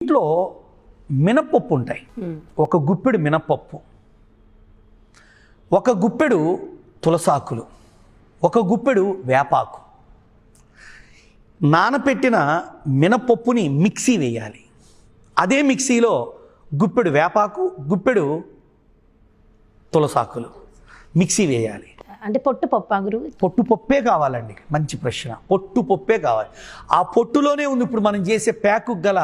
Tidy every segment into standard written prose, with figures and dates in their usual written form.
ఇంట్లో మినపప్పు ఉంటాయి. ఒక గుప్పెడు మినపప్పు, ఒక గుప్పెడు తులసాకులు, ఒక గుప్పెడు వేపాకు. నానపెట్టిన మినపప్పుని మిక్సీ వేయాలి. అదే మిక్సీలో గుప్పెడు వేపాకు, గుప్పెడు తులసాకులు మిక్సీ వేయాలి. అంటే పొట్టు పప్పా గురువు? పొట్టు పప్పే కావాలండి. మంచి ప్రశ్న. పొట్టు పప్పే కావాలి. ఆ పొట్టులోనే ఉంది ఇప్పుడు మనం చేసే ప్యాకు గల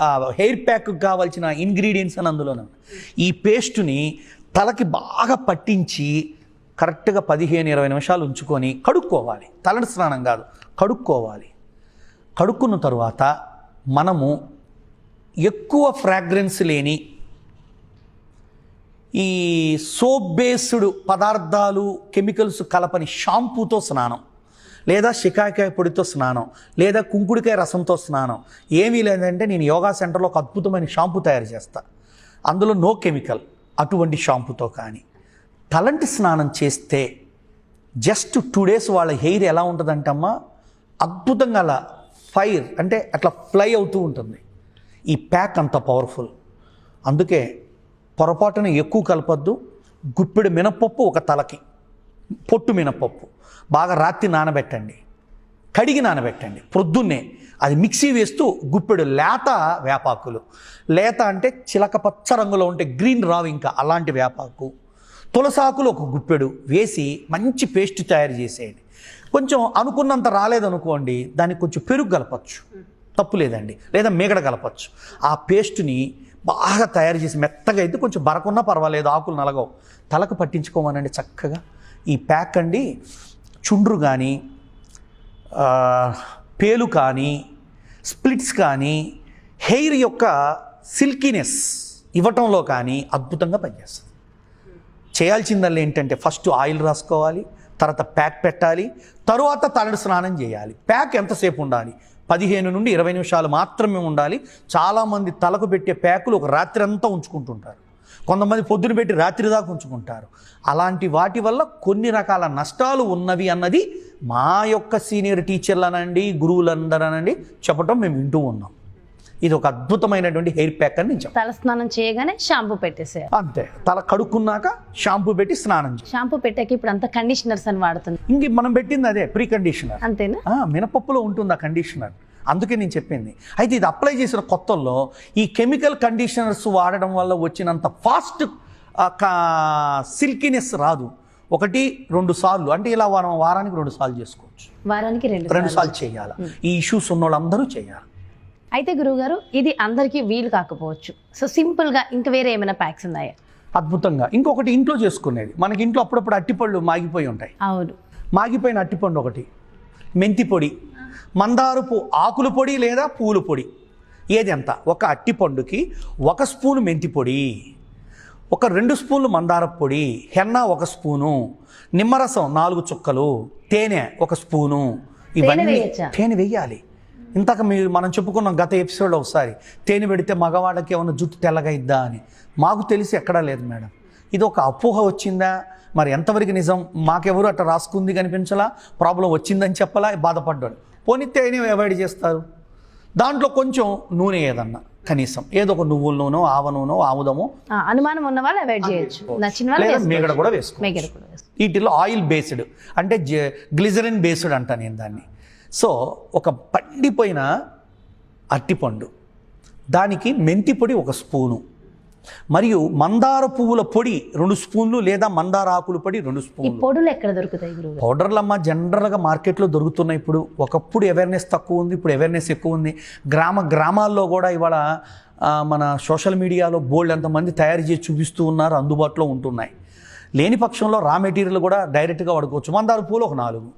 ఆ హెయిర్ ప్యాకు కావాల్సిన ఇంగ్రీడియంట్స్ అని అందులోనే. ఈ పేస్టుని తలకి బాగా పట్టించి కరెక్ట్గా 15-20 నిమిషాలు ఉంచుకొని కడుక్కోవాలి. తలంటి స్నానం కాదు, కడుక్కోవాలి. కడుక్కున్న తరువాత మనము ఎక్కువ ఫ్రాగ్రెన్స్ లేని ఈ సోప్ బేస్డ్ పదార్థాలు, కెమికల్స్ కలపని షాంపూతో స్నానం, లేదా షికాకాయ పొడితో స్నానం, లేదా కుంకుడికాయ రసంతో స్నానం. ఏమీ లేదంటే నేను యోగా సెంటర్లో ఒక అద్భుతమైన షాంపూ తయారు చేస్తా, అందులో నో కెమికల్. అటువంటి షాంపూతో కానీ తలంటి స్నానం చేస్తే జస్ట్ 2 days వాళ్ళ హెయిర్ ఎలా ఉంటుందంటమ్మా, అద్భుతంగా అలా ఫైర్ అంటే అట్లా ఫ్లై అవుతూ ఉంటుంది. ఈ ప్యాక్ అంత పవర్ఫుల్. అందుకే పొరపాటున ఎక్కువ కలపద్దు. గుప్పెడు మినపప్పు ఒక తలకి, పొట్టు మినపప్పు బాగా రాత్రి నానబెట్టండి, కడిగి నానబెట్టండి. ప్రొద్దున్నే అది మిక్సీ వేస్తూ గుప్పెడు లేత వేపాకులు, లేత అంటే చిలక పచ్చ రంగులో ఉంటే గ్రీన్ రావు ఇంకా అలాంటి వేపాకు, తులసాకులు ఒక గుప్పెడు వేసి మంచి పేస్ట్ తయారు చేసేయండి. కొంచెం అనుకున్నంత రాలేదనుకోండి, దానికి కొంచెం పెరుగు కలపచ్చు, తప్పు లేదండి, లేదా మీగడ కలపచ్చు. ఆ పేస్ట్ని బాగా తయారు చేసి మెత్తగా అయితే కొంచెం బరకున్నా పర్వాలేదు, ఆకులు నలగవు, తలకు పట్టించుకోమనండి చక్కగా. ఈ ప్యాక్ అండి చుండ్రు కానీ, పేలు కానీ, స్ప్లిట్స్ కానీ, హెయిర్ యొక్క సిల్కీనెస్ ఇవ్వటంలో కానీ అద్భుతంగా పనిచేస్తుంది. చేయాల్సిందల్లా ఏంటంటే ఫస్ట్ ఆయిల్ రాసుకోవాలి, తర్వాత ప్యాక్ పెట్టాలి, తరువాత తలడి స్నానం చేయాలి. ప్యాక్ ఎంతసేపు ఉండాలి? 15 నుండి 20 నిమిషాలు మాత్రమే ఉండాలి. చాలామంది తలకు పెట్టే ప్యాకులు ఒక రాత్రి అంతా ఉంచుకుంటుంటారు, కొంతమంది పొద్దున పెట్టి రాత్రి దాకా ఉంచుకుంటారు. అలాంటి వాటి వల్ల కొన్ని రకాల నష్టాలు ఉన్నవి అన్నది మా యొక్క సీనియర్ టీచర్లనండి, గురువులందరనండి చెప్పటం మేము వింటూ ఉన్నాం. ఇది ఒక అద్భుతమైనటువంటి హెయిర్ ప్యాక్ అని నేను చెప్తాను. తల స్నానం చేయగానే షాంపూ పెట్టేసేయాలి. అంతే, తల కడుక్కున్నాక షాంపూ పెట్టి స్నానం చేయాలి. షాంపూ పెట్టాక ఇప్పుడు అంతా కండిషనర్స్ అని వాడుతుంది. ఇంక మనం పెట్టింది అదే ప్రీ కండిషనర్. అంతేనా? మినపప్పులో ఉంటుంది ఆ కండిషనర్, అందుకే నేను చెప్పింది. అయితే ఇది అప్లై చేసిన కొత్తల్లో ఈ కెమికల్ కండిషనర్స్ వాడడం వల్ల వచ్చినంత ఫాస్ట్ సిల్కీనెస్ రాదు. 1-2 సార్లు అంటే ఇలా వారానికి 2 సార్లు చేసుకోవచ్చు. వారానికి 2 సార్లు చేయాలి. ఈ ఇష్యూస్ ఉన్న వాళ్ళందరూ చేయాలి. అయితే గురువుగారు, ఇది అందరికీ వీలు కాకపోవచ్చు, సో సింపుల్గా ఇంకా వేరే ఏమైనా ప్యాక్స్ ఉన్నాయా? అద్భుతంగా ఇంకొకటి ఇంట్లో చేసుకునేది. మనకి ఇంట్లో అప్పుడప్పుడు అట్టిపళ్ళు మాగిపోయి ఉంటాయి. అవును, మాగిపోయిన అట్టిపండు ఒకటి, మెంతి పొడి, మందారపు ఆకుల పొడి లేదా పూల పొడి, ఏది ఎంత? ఒక అట్టిపండుకి 1 స్పూను మెంతి పొడి, ఒక 2 స్పూన్లు మందారపు పొడి, హెన్న 1 స్పూను, నిమ్మరసం 4 చుక్కలు, తేనె 1 స్పూను. ఇవన్నీ తేనె వేయాలి. ఇంతక మనం చెప్పుకున్నాం గత ఎపిసోడ్లో ఒకసారి, తేనె పెడితే మగవాళ్ళకి ఏమైనా జుట్టు తెల్లగా ఇద్దా అని. మాకు తెలిసి ఎక్కడా లేదు మేడం. ఇది ఒక అపోహ వచ్చిందా, మరి ఎంతవరకు నిజం? మాకెవరు అట్లా రాసుకుంది కనిపించలా, ప్రాబ్లం వచ్చిందని చెప్పలా, బాధపడ్డాడు. పోనీ తేనె అవాయిడ్ చేస్తారు, దాంట్లో కొంచెం నూనె ఏదన్నా కనీసం ఏదో ఒక నువ్వుల నూనె, ఆవ నూనె, ఆముదము, అనుమానం ఉన్న వాళ్ళు అవాయిడ్ చేయొచ్చు, నచ్చిన వాళ్ళు మేగడ కూడా వేసుకోవచ్చు. వీటిలో ఆయిల్ బేస్డ్ అంటే గ్లిజరిన్ బేస్డ్ అంట నేను దాన్ని. సో ఒక పండిపోయిన అట్టిపండు, దానికి మెంతి పొడి 1 స్పూను, మరియు మందార పువ్వుల పొడి 2 స్పూన్లు, లేదా మందార ఆకుల పొడి 2 స్పూన్లు. పొడులు ఎక్కడ దొరుకుతాయి గురువు? పౌడర్లమ్మ జనరల్గా మార్కెట్లో దొరుకుతున్నాయి. ఇప్పుడు ఒకప్పుడు అవేర్నెస్ తక్కువ ఉంది, ఇప్పుడు అవేర్నెస్ ఎక్కువ ఉంది. గ్రామాల్లో కూడా ఇవాళ మన సోషల్ మీడియాలో బోల్డ్ ఎంతమంది తయారు చేసి చూపిస్తూ ఉన్నారు, అందుబాటులో ఉంటున్నాయి. లేని పక్షంలో రా మెటీరియల్ కూడా డైరెక్ట్గా వాడుకోవచ్చు. మందార పూలు ఒక 4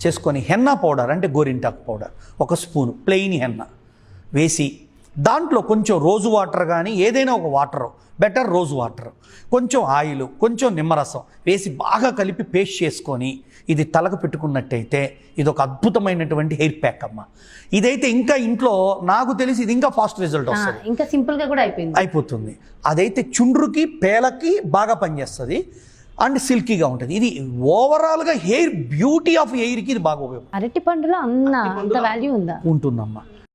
చేసుకొని, హెన్నా పౌడర్ అంటే గోరింటాకు పౌడర్ 1 స్పూను, ప్లెయిన్ హెన్నా వేసి, దాంట్లో కొంచెం రోజు వాటర్ కానీ ఏదైనా ఒక వాటర్, బెటర్ రోజు వాటర్, కొంచెం ఆయిల్, కొంచెం నిమ్మరసం వేసి బాగా కలిపి పేస్ట్ చేసుకొని ఇది తలకు పెట్టుకున్నట్టయితే ఇది ఒక అద్భుతమైనటువంటి హెయిర్ ప్యాక్ అమ్మ. ఇదైతే ఇంకా ఇంట్లో నాకు తెలిసి ఇది ఇంకా ఫాస్ట్ రిజల్ట్ వస్తుంది, ఇంకా సింపుల్గా కూడా అయిపోతుంది. అదైతే చుండ్రుకి, పేలకి బాగా పనిచేస్తుంది. అండ్ సిల్కీగా ఉంటుంది. ఇది ఓవరాల్గా హెయిర్ బ్యూటీ ఆఫ్ హెయిర్కి ఇది బాగా ఉపయోగం. అరటి పండులో అంత వాల్యూ ఉందా? ఉంటుందమ్మా.